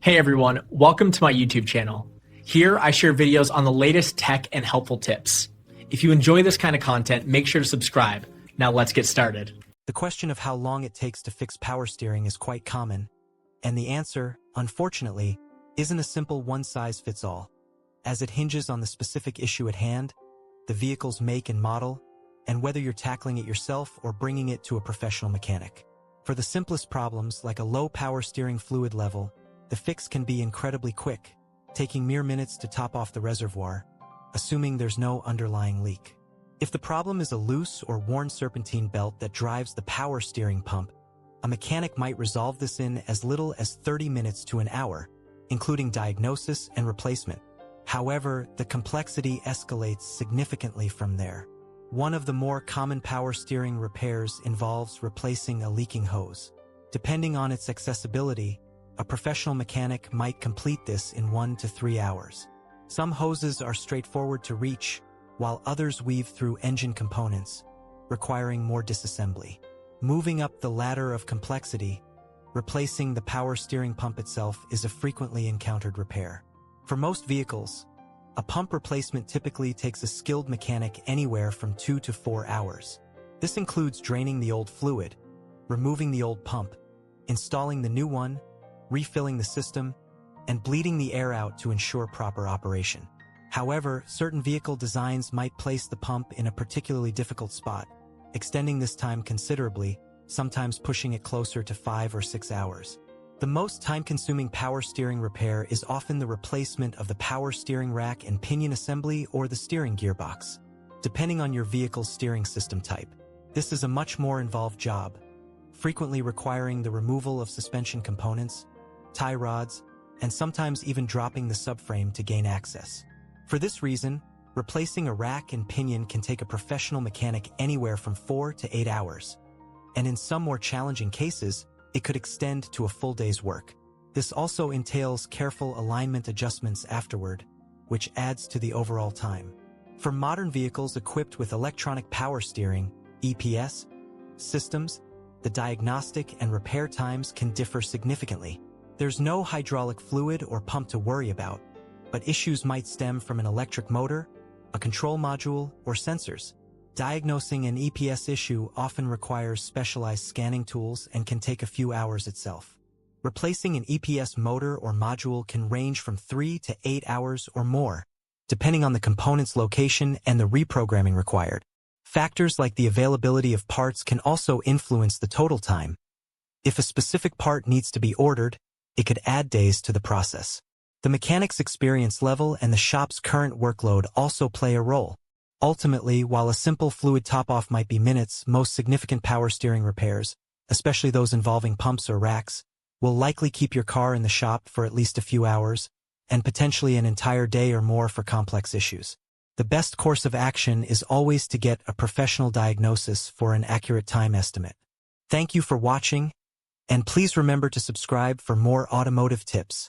Hey everyone, welcome to my YouTube channel. Here I share videos on the latest tech and helpful tips. If you enjoy this kind of content, make sure to subscribe. Now let's get started. The question of how long it takes to fix power steering is quite common, and the answer, unfortunately, isn't a simple one-size-fits-all, as it hinges on the specific issue at hand, the vehicle's make and model, and whether you're tackling it yourself or bringing it to a professional mechanic. For the simplest problems, like a low power steering fluid level, the fix can be incredibly quick, taking mere minutes to top off the reservoir, assuming there's no underlying leak. If the problem is a loose or worn serpentine belt that drives the power steering pump, a mechanic might resolve this in as little as 30 minutes to an hour, including diagnosis and replacement. However, the complexity escalates significantly from there. One of the more common power steering repairs involves replacing a leaking hose. Depending on its accessibility, a professional mechanic might complete this in 1 to 3 hours. Some hoses are straightforward to reach, while others weave through engine components, requiring more disassembly. Moving up the ladder of complexity, replacing the power steering pump itself is a frequently encountered repair. For most vehicles, a pump replacement typically takes a skilled mechanic anywhere from 2 to 4 hours. This includes draining the old fluid, removing the old pump, installing the new one, refilling the system, and bleeding the air out to ensure proper operation. However, certain vehicle designs might place the pump in a particularly difficult spot, extending this time considerably, sometimes pushing it closer to 5 or 6 hours. The most time-consuming power steering repair is often the replacement of the power steering rack and pinion assembly or the steering gearbox, depending on your vehicle's steering system type. This is a much more involved job, frequently requiring the removal of suspension components, tie rods, and sometimes even dropping the subframe to gain access. For this reason, replacing a rack and pinion can take a professional mechanic anywhere from 4 to 8 hours. And in some more challenging cases, it could extend to a full day's work. This also entails careful alignment adjustments afterward, which adds to the overall time. For modern vehicles equipped with electronic power steering, EPS, systems, the diagnostic and repair times can differ significantly. There's no hydraulic fluid or pump to worry about, but issues might stem from an electric motor, a control module, or sensors. Diagnosing an EPS issue often requires specialized scanning tools and can take a few hours itself. Replacing an EPS motor or module can range from 3 to 8 hours or more, depending on the component's location and the reprogramming required. Factors like the availability of parts can also influence the total time. If a specific part needs to be ordered, it could add days to the process. The mechanic's experience level and the shop's current workload also play a role. Ultimately, while a simple fluid top-off might be minutes, most significant power steering repairs, especially those involving pumps or racks, will likely keep your car in the shop for at least a few hours, and potentially an entire day or more for complex issues. The best course of action is always to get a professional diagnosis for an accurate time estimate. Thank you for watching, and please remember to subscribe for more automotive tips.